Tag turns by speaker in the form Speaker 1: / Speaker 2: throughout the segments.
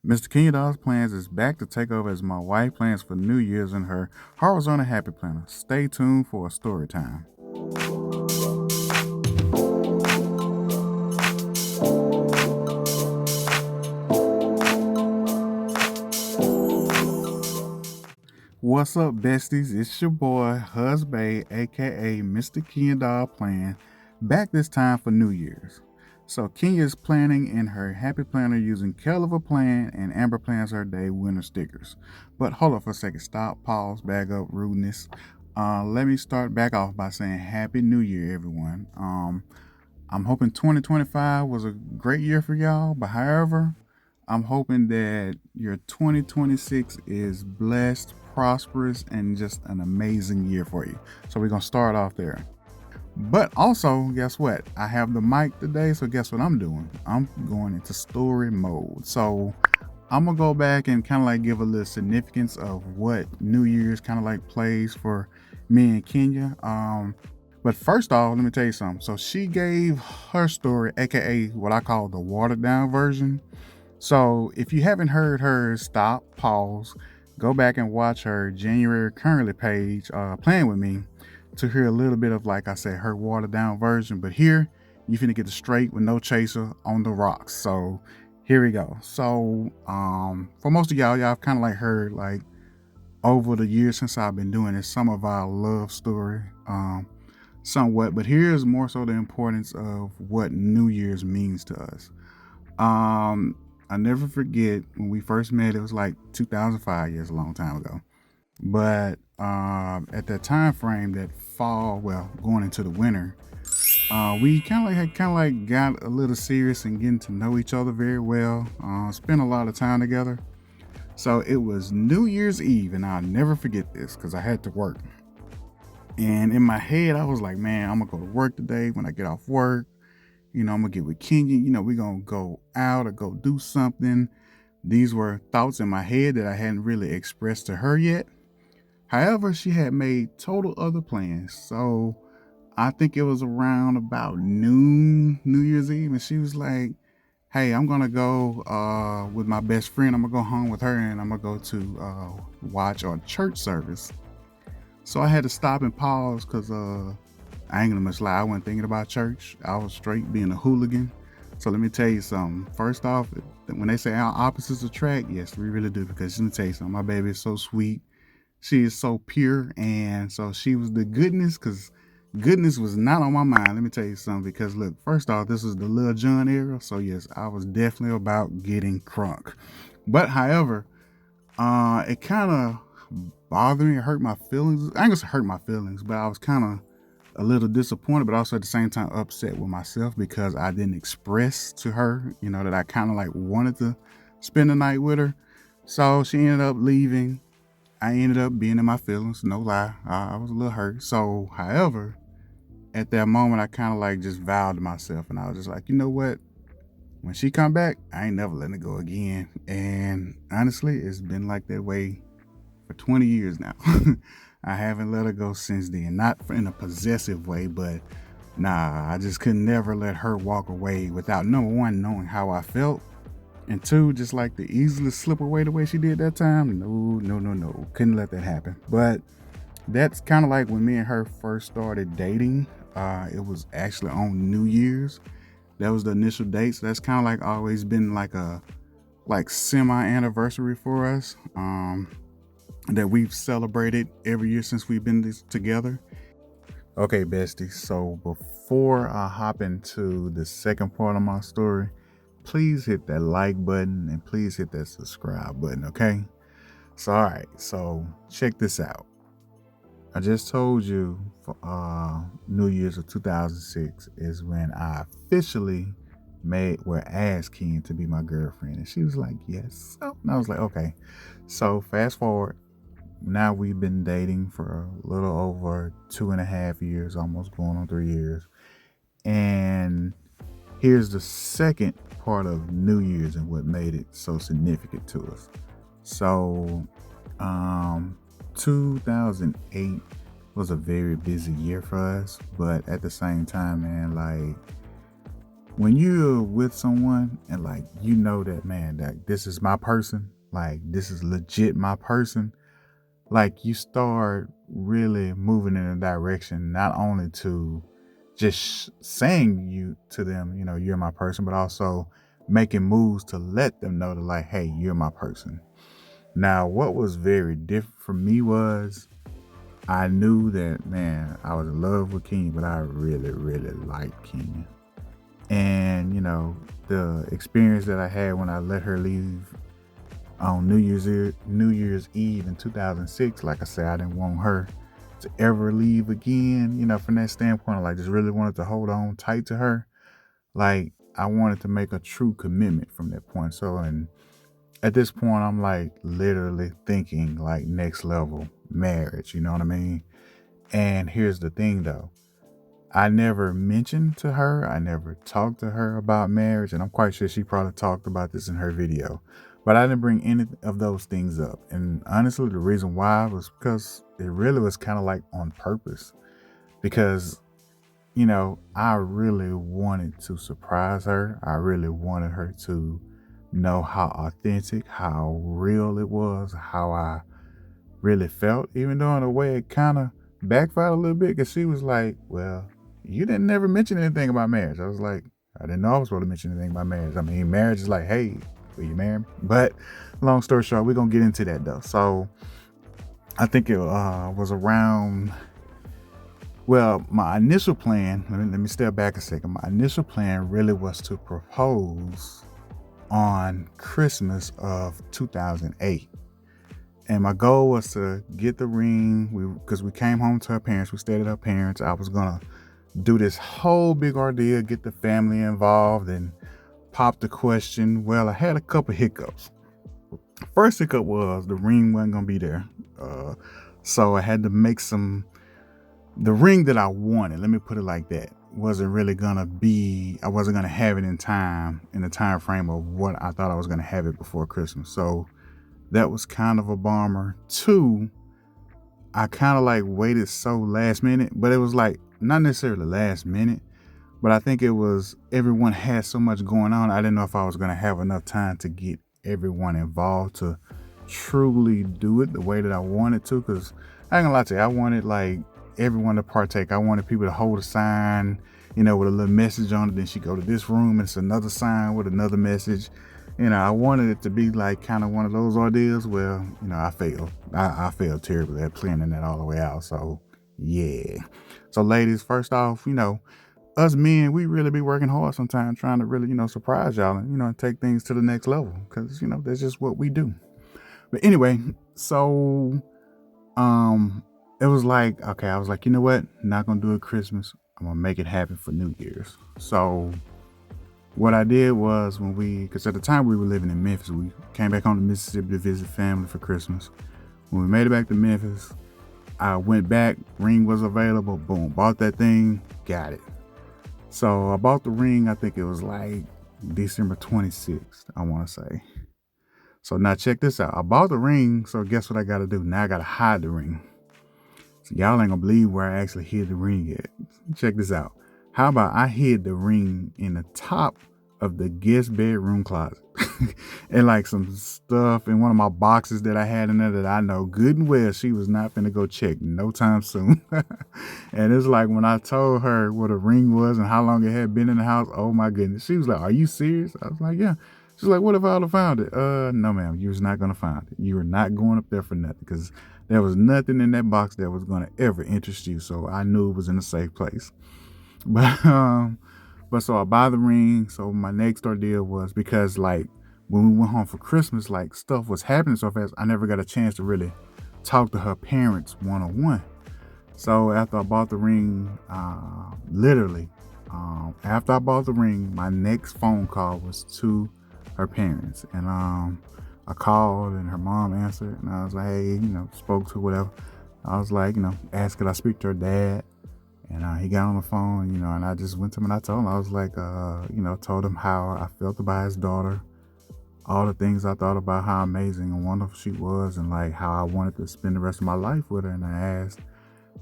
Speaker 1: Mr. Kenya's Plans is back to take over as my wife plans for New Year's in her horizontal happy planner. Stay tuned for a story time. What's up, besties? It's your boy, Husband, aka Mr. Kenya Plan, back this time for New Year's. So Kenya is planning in her happy planner using KellofaPlan and AmberPlansHerDay winter stickers. But hold up for a second. Stop, pause, back up, rudeness. Let me start back off by saying Happy New Year, everyone. I'm hoping 2025 was a great year for y'all, but however, I'm hoping that your 2026 is blessed, prosperous, and just an amazing year for you. So we're going to start off there. But also, guess what? I have the mic today, so guess what I'm doing? I'm going into story mode. So I'm going to go back and kind of like give a little significance of what New Year's kind of like plays for me and Kenya. But first off, let me tell you something. So she gave her story, aka what I call the watered down version. So if you haven't heard hers, stop, pause, go back and watch her January currently page, Playing With Me, to hear a little bit of, like I said, her watered down version. But here, you finna get the straight with no chaser on the rocks. So here we go. So for most of y'all have kind of like heard like over the years since I've been doing this, some of our love story, somewhat. But here's more so the importance of what New Year's means to us. I never forget when we first met. It was like 2005 years, a long time ago. But at that time frame, that fall, well, going into the winter, we kind of like got a little serious and getting to know each other very well. Spent a lot of time together. So it was New Year's Eve, and I'll never forget this because I had to work. And in my head, I was like, man, I'm gonna go to work today. When I get off work, I'm gonna get with Kenya. We're gonna go out or go do something. These were thoughts in my head that I hadn't really expressed to her yet. However, she had made total other plans. So I think it was around about noon, New Year's Eve, and she was like, hey, I'm gonna go with my best friend. I'm gonna go home with her, and I'm gonna go to watch our church service. So I had to stop and pause because I ain't gonna much lie. I wasn't thinking about church. I was straight being a hooligan. So let me tell you something. First off, when they say our opposites attract, yes, we really do. Because let me tell you something. My baby is so sweet. She is so pure, and so she was the goodness. Because goodness was not on my mind. Let me tell you something. Because look, first off, this was the Lil Jon era. So yes, I was definitely about getting crunk. But however, it kind of bothered me. It hurt my feelings. I ain't gonna say hurt my feelings, but I was kind of a little disappointed, but also at the same time upset with myself because I didn't express to her, that I kind of like wanted to spend the night with her. So she ended up leaving. I ended up being in my feelings, no lie. I was a little hurt. So, however, at that moment, I kind of like just vowed to myself, and I was just like, you know what? When she come back, I ain't never letting it go again. And honestly, it's been like that way for 20 years now. I haven't let her go since then. Not in a possessive way, but nah, I just could never let her walk away without, number one, knowing how I felt. And two, just like to easily slip away the way she did that time. No, no, no, no. Couldn't let that happen. But that's kind of like when me and her first started dating. It was actually on New Year's. That was the initial date. So that's kind of like always been like a semi anniversary for us. That we've celebrated every year since we've been together. Okay, besties. So before I hop into the second part of my story, please hit that like button and please hit that subscribe button, okay? So, all right. So check this out. I just told you for New Year's of 2006 is when I officially asked Ken to be my girlfriend, and she was like, "Yes." So, and I was like, "Okay." So fast forward. Now we've been dating for a little over 2.5 years, almost going on 3 years. And here's the second part of New Year's and what made it so significant to us. So, 2008 was a very busy year for us, but at the same time, man, like when you're with someone and like you know that, man, that this is my person, like this is legit my person, like you start really moving in a direction not only to just saying you to them, you're my person, but also making moves to let them know that, like, hey, you're my person. Now, what was very different for me was I knew that, man, I was in love with Kenya, but I really, really liked Kenya. And, the experience that I had when I let her leave on New Year's Eve in 2006, like I said, I didn't want her to ever leave again, from that standpoint. I like just really wanted to hold on tight to her. Like I wanted to make a true commitment from that point. So, and at this point, I'm like literally thinking like next level marriage, you know what I mean? And here's the thing though. I never mentioned to her, I never talked to her about marriage, and I'm quite sure she probably talked about this in her video. But I didn't bring any of those things up. And honestly, the reason why was because it really was kind of like on purpose. Because, I really wanted to surprise her. I really wanted her to know how authentic, how real it was, how I really felt, even though in a way it kind of backfired a little bit because she was like, well, you didn't never mention anything about marriage. I was like, I didn't know I was supposed to mention anything about marriage. I mean, marriage is like, hey, will you marry me? But long story short, we're going to get into that though. So I think it was around, well, my initial plan, let me step back a second. My initial plan really was to propose on Christmas of 2008. And my goal was to get the ring because we came home to her parents. We stayed at her parents. I was going to do this whole big ordeal, get the family involved and pop the question. Well, I had a couple hiccups. First hiccup was the ring wasn't going to be there. So I had to make the ring that I wanted, let me put it like that, wasn't really going to be, I wasn't going to have it in the time frame of what I thought I was going to have it before Christmas. So that was kind of a bummer. Two, I kind of like waited so last minute, but it was like not necessarily last minute, but I think it was everyone had so much going on. I didn't know if I was going to have enough time to get everyone involved to truly do it the way that I wanted to. Because I ain't gonna lie to you, I wanted like everyone to partake. I wanted people to hold a sign, with a little message on it. Then she go to this room and it's another sign with another message. I wanted it to be like kind of one of those ordeals. Well, I failed. I failed terribly at planning that all the way out. So, yeah. So, ladies, first off, us men, we really be working hard sometimes trying to really, surprise y'all and, take things to the next level because, that's just what we do. But anyway, so, it was like, okay, I was like, you know what? Not going to do it Christmas. I'm going to make it happen for New Year's. So, what I did was because at the time we were living in Memphis, we came back home to Mississippi to visit family for Christmas. When we made it back to Memphis, I went back, ring was available, boom, bought that thing, got it. So I bought the ring, I think it was like December 26th, I want to say. So now check this out. I bought the ring, so guess what I got to do? Now I got to hide the ring. So y'all ain't gonna believe where I actually hid the ring at. Check this out. How about I hid the ring in the top of the guest bedroom closet and like some stuff in one of my boxes that I had in there that I know good and well she was not finna go check no time soon. And it's like when I told her what a ring was and how long it had been in the house, oh my goodness. She was like, are you serious? I was like, yeah. She's like, what if I would have found it? No, ma'am, you was not gonna find it. You were not going up there for nothing because there was nothing in that box that was gonna ever interest you. So I knew it was in a safe place. But so I buy the ring. So my next ordeal was because like when we went home for Christmas, like stuff was happening so fast, I never got a chance to really talk to her parents one-on-one. So after I bought the ring, after I bought the ring, my next phone call was to her parents. And I called and her mom answered and I was like, hey, spoke to whatever. I was like, asked could I speak to her dad. And he got on the phone, and I just went to him and I told him, I was like, told him how I felt about his daughter, all the things I thought about how amazing and wonderful she was and like how I wanted to spend the rest of my life with her. And I asked,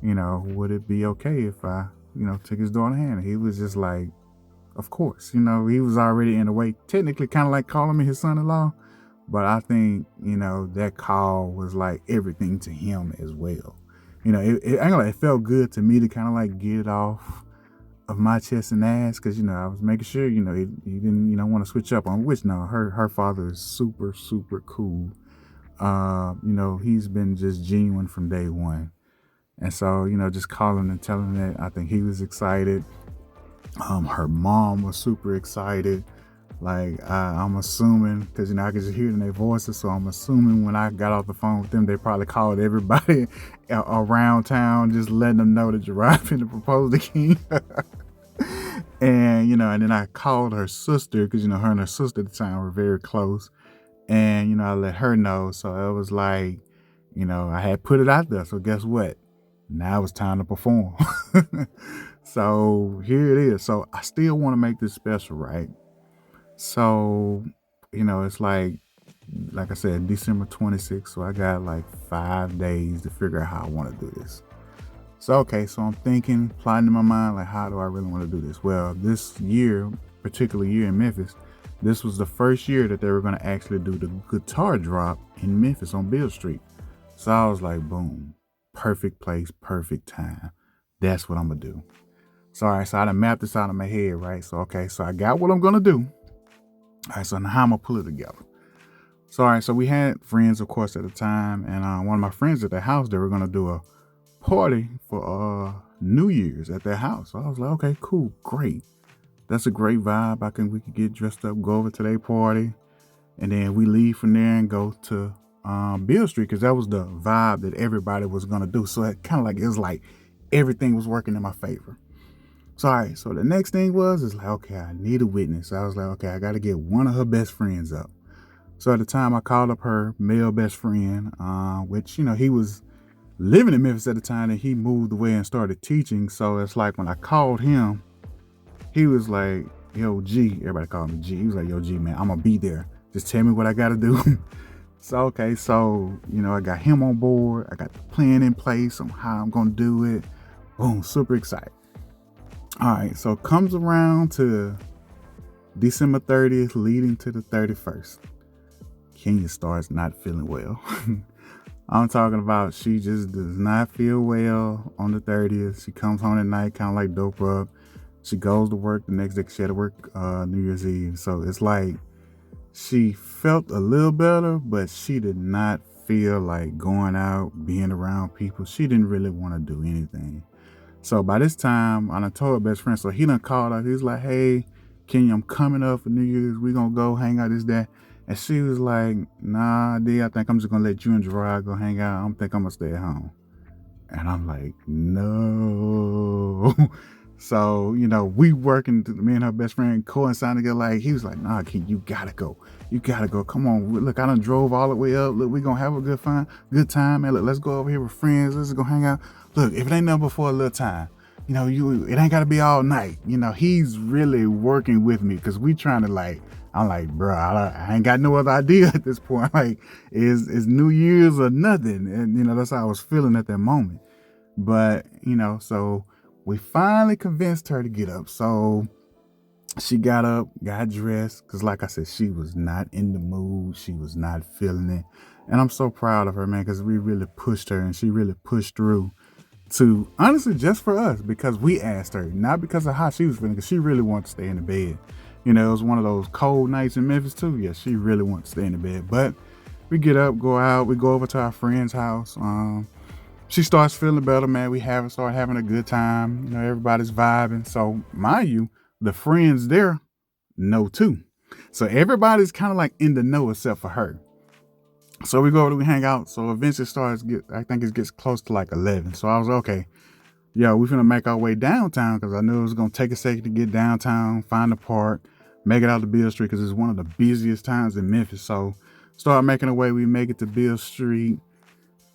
Speaker 1: would it be okay if I, took his daughter's hand? And he was just like, of course, he was already in a way, technically kind of like calling me his son-in-law. But I think, that call was like everything to him as well. It felt good to me to kind of like get it off of my chest and ass, because, I was making sure, he didn't, want to switch up on, which, no, her father is super, super cool. He's been just genuine from day one. And so, just calling and telling that, I think he was excited. Her mom was super excited. Like, I'm assuming, because, I could just hear it in their voices. So I'm assuming when I got off the phone with them, they probably called everybody around town, just letting them know that Gerard finna propose to King. And, and then I called her sister, because, her and her sister at the time were very close. And, I let her know. So it was like, I had put it out there. So guess what? Now it's time to perform. So here it is. So I still want to make this special, right? So, it's like I said, December 26th. So I got like 5 days to figure out how I want to do this. So, okay. So I'm thinking, plotting in my mind, like, how do I really want to do this? Well, this year, particular year in Memphis, this was the first year that they were going to actually do the guitar drop in Memphis on Beale Street. So I was like, boom, perfect place, perfect time. That's what I'm going to do. So, all right, so I done mapped this out in my head, right? So, okay, so I got what I'm going to do. All right, so now how I'm going to pull it together. So, all right, so we had friends, of course, at the time. And one of my friends at their house, they were going to do a party for New Year's at their house. So I was like, okay, cool, great. That's a great vibe. We could get dressed up, go over to their party. And then we leave from there and go to Beale Street, because that was the vibe that everybody was going to do. So it kind of like, it was like everything was working in my favor. So, all right, so the next thing is like, okay, I need a witness. I was like, okay, I got to get one of her best friends up. So at the time, I called up her male best friend, which, he was living in Memphis at the time, and he moved away and started teaching. So it's like when I called him, he was like, yo, G, everybody called me G. He was like, yo, G, man, I'm going to be there. Just tell me what I got to do. So, okay, so, I got him on board. I got the plan in place on how I'm going to do it. Boom, super excited. All right, so it comes around to December 30th, leading to the 31st. Kenya starts not feeling well. I'm talking about she just does not feel well on the 30th. She comes home at night, kind of like dope up. She goes to work the next day. She had to work New Year's Eve. So it's like she felt a little better, but she did not feel like going out, being around people. She didn't really want to do anything. So by this time, I done told her best friend. So he done called her. He's like, hey, Kenya, I'm coming up for New Year's. We gonna go hang out, this, that. And she was like, nah, D, I think I'm just gonna let you and Gerard go hang out. I don't think I'm gonna stay at home. And I'm like, no. So, we working, me and her best friend coincided together. Like, he was like, nah, Kenya, you gotta go. You gotta go. Come on. Look, I done drove all the way up. Look, we gonna have a good time. And look, let's go over here with friends. Let's go hang out. Look, if it ain't nothing but for a little time, it ain't got to be all night. He's really working with me, because we trying to like, I'm like, bro, I ain't got no other idea at this point. Like, is New Year's or nothing? And, that's how I was feeling at that moment. But, so we finally convinced her to get up. So she got up, got dressed, because like I said, she was not in the mood. She was not feeling it. And I'm so proud of her, man, because we really pushed her, and she really pushed through to, honestly, just for us, because we asked her, not because of how she was feeling, because she really wanted to stay in the bed. It was one of those cold nights in Memphis too. Yeah, she really wanted to stay in the bed. But we get up, go out, we go over to our friend's house. She starts feeling better, man. We start having a good time. Everybody's vibing. So mind you, the friends there know too. So everybody's kind of like in the know except for her. So we go over, we hang out. So eventually I think it gets close to like 11. So I was okay. Yeah, we're finna make our way downtown, because I knew it was gonna take a second to get downtown, find a park, make it out to Beale Street, because it's one of the busiest times in Memphis. So start making our way. We make it to Beale Street,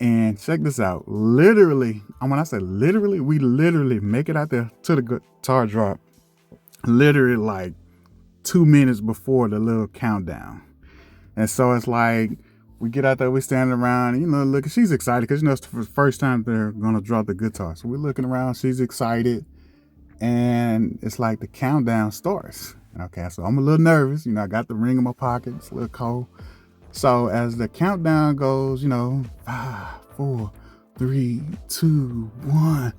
Speaker 1: and check this out. Literally, and when I say literally, we literally make it out there to the guitar drop. Literally like 2 minutes before the little countdown. And so it's like, we get out there, we standing around, and, look, she's excited, because, it's the first time they're going to drop the guitar. So we're looking around, she's excited. and it's like the countdown starts. Okay, so I'm a little nervous. I got the ring in my pocket. It's a little cold. So as the countdown goes, 5, 4, 3, 2, 1.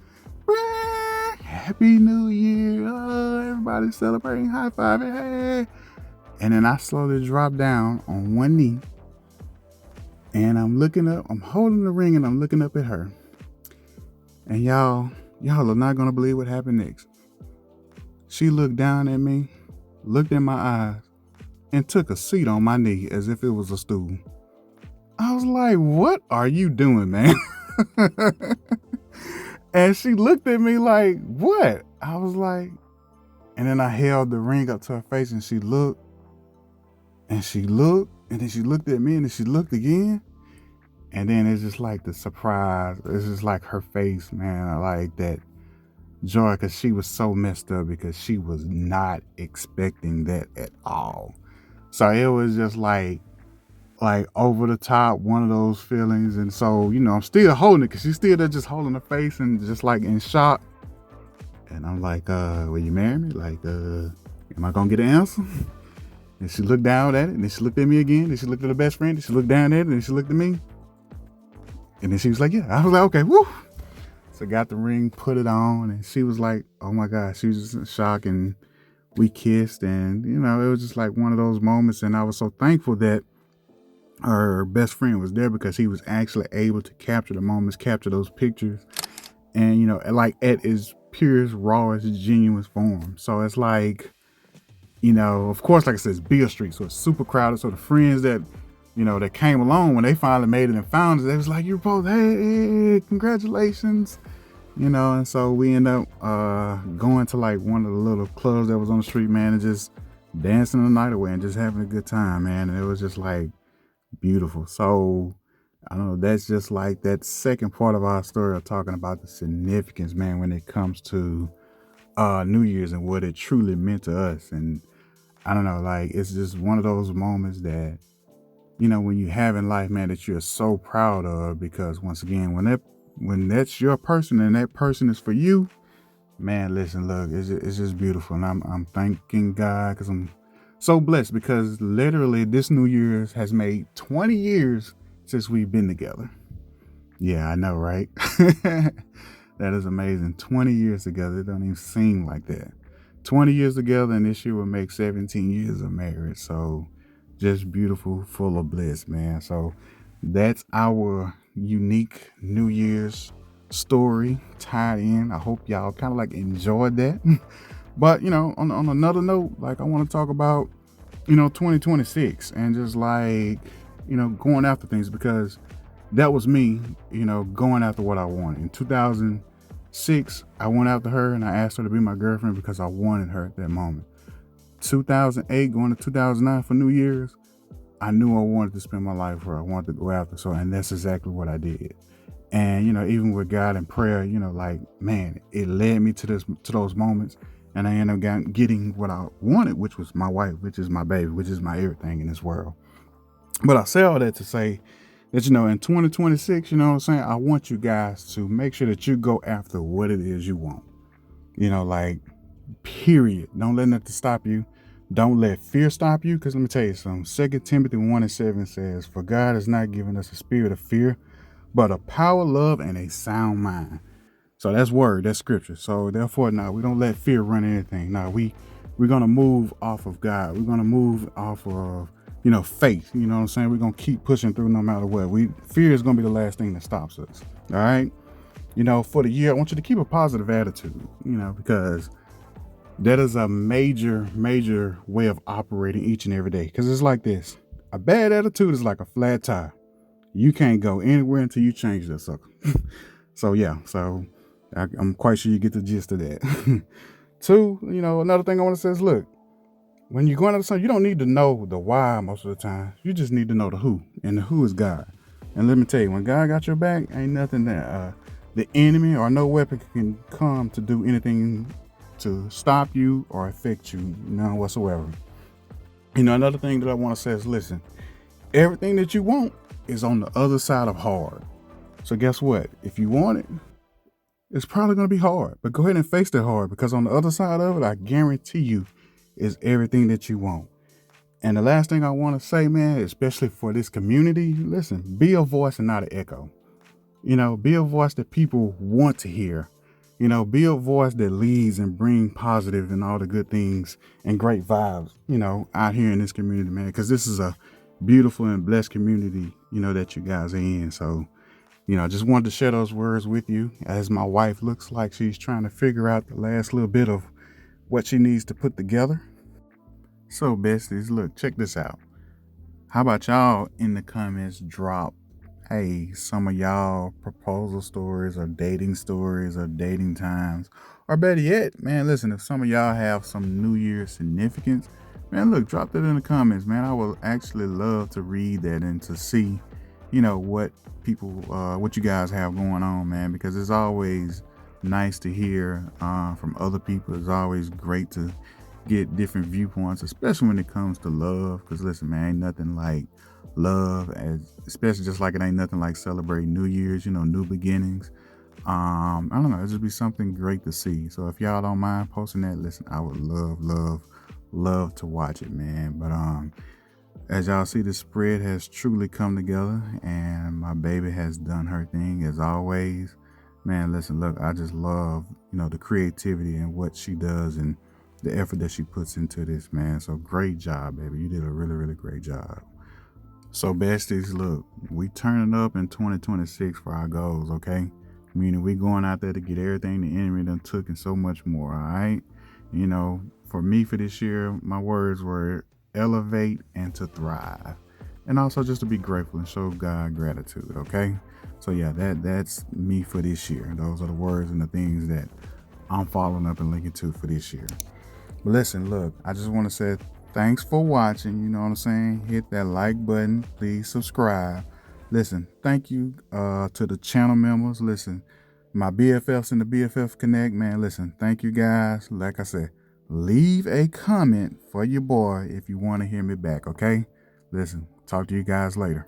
Speaker 1: Happy New Year. Oh, everybody's celebrating, high fiving, hey. And then I slowly drop down on one knee. And I'm looking up, I'm holding the ring and I'm looking up at her. And y'all are not going to believe what happened next. She looked down at me, looked in my eyes, and took a seat on my knee as if it was a stool. I was like, what are you doing, man? And she looked at me like, what? I was like, and then I held the ring up to her face and she looked, and she looked, and then she looked at me, and then she looked again. And then it's just like the surprise. It's just like her face, man. Like that joy, because she was so messed up because she was not expecting that at all. So it was just like over the top, one of those feelings. And so, I'm still holding it because she's still there just holding her face and just like in shock. And I'm like, will you marry me? Like, am I going to get an answer? And she looked down at it, and then she looked at me again. Then she looked at her best friend, and she looked down at it, and then she looked at me. And then she was like, yeah. I was like, okay, woo. So got the ring, put it on, and she was like, oh my gosh, she was just in shock. And we kissed, and it was just like one of those moments. And I was so thankful that her best friend was there because he was actually able to capture the moments, capture those pictures, and like at its purest, rawest, genuine form. So it's like, of course, like I said, it's Beale Street, so it's super crowded. So the friends that that came along when they finally made it and found it, they was like, you're both, hey, congratulations. And so we end up going to like one of the little clubs that was on the street, man, and just dancing the night away and just having a good time, man. And it was just like beautiful. So I don't know, that's just like that second part of our story of talking about the significance, man, when it comes to New Year's and what it truly meant to us. And I don't know, like it's just one of those moments that when you have in life, man, that you're so proud of, because once again, when that's your person and that person is for you, man, listen, look, it's just beautiful. And I'm thanking God because I'm so blessed, because literally this New Year's has made 20 years since we've been together. Yeah, I know, right? That is amazing. 20 years together. It don't even seem like that. 20 years together, and this year will make 17 years of marriage. So just beautiful, full of bliss, man. So that's our unique New Year's story tied in. I hope y'all kind of like enjoyed that. But on another note, like I want to talk about 2026 and just like going after things, because that was me going after what I wanted. In 2006 I went after her and I asked her to be my girlfriend because I wanted her at that moment. 2008 going to 2009 for New Year's, I knew I wanted to spend my life with her. I wanted to go after. So, and that's exactly what I did. And even with God and prayer, like, man, it led me to those moments, and I ended up getting what I wanted, which was my wife, which is my baby, which is my everything in this world. But I say all that to say that in 2026, what I'm saying, I want you guys to make sure that you go after what it is you want. Like, period. Don't let nothing stop you. Don't let fear stop you, because let me tell you something. 2 Timothy 1:7 says, for God has not given us a spirit of fear, but a power, love, and a sound mind. So that's word, that's scripture. So therefore, no, we don't let fear run anything. No, we're going to move off of God. We're going to move off of, faith. You know what I'm saying? We're going to keep pushing through no matter what. Fear is going to be the last thing that stops us. All right. For the year, I want you to keep a positive attitude, because that is a major, major way of operating each and every day. Because it's like this. A bad attitude is like a flat tire. You can't go anywhere until you change that sucker. So, yeah. So, I'm quite sure you get the gist of that. Two, another thing I want to say is, look, when you're going out to something, you don't need to know the why most of the time. You just need to know the who. And the who is God. And let me tell you, when God got your back, ain't nothing that the enemy or no weapon can come to do anything to stop you or affect you, none whatsoever. Another thing that I want to say is, listen, everything that you want is on the other side of hard. So guess what? If you want it, it's probably going to be hard, but go ahead and face that hard because on the other side of it, I guarantee you, is everything that you want. And the last thing I want to say, man, especially for this community, listen, be a voice and not an echo. Be a voice that people want to hear. Be a voice that leads and bring positive and all the good things and great vibes, out here in this community, man, because this is a beautiful and blessed community, that you guys are in. So, just wanted to share those words with you as my wife looks like she's trying to figure out the last little bit of what she needs to put together. So, besties, look, check this out. How about y'all in the comments drop, hey, some of y'all proposal stories or dating times? Or better yet, man, listen, if some of y'all have some New Year's significance, man, look, drop that in the comments, man. I would actually love to read that and to see, what people, what you guys have going on, man, because it's always nice to hear from other people. It's always great to get different viewpoints, especially when it comes to love. Because listen, man, ain't nothing like love, especially just like it ain't nothing like celebrating New Year's, new beginnings. I don't know, it'd just be something great to see. So if y'all don't mind posting that, listen, I would love to watch it, man. But as y'all see, the spread has truly come together, and my baby has done her thing as always. Man, listen, look, I just love, the creativity and what she does and the effort that she puts into this, man. So great job, baby. You did a really, really great job. So, besties, look, we turning up in 2026 for our goals, okay? Meaning we going out there to get everything the enemy done took and so much more, all right? For me for this year, my words were elevate and to thrive. And also just to be grateful and show God gratitude, okay? So yeah, that's me for this year. Those are the words and the things that I'm following up and linking to for this year. But listen, look, I just want to say thanks for watching. You know what I'm saying? Hit that like button. Please subscribe. Listen, thank you to the channel members. Listen, my BFFs in the BFF Connect, man. Listen, thank you guys. Like I said, leave a comment for your boy if you want to hear me back, okay? Listen, talk to you guys later.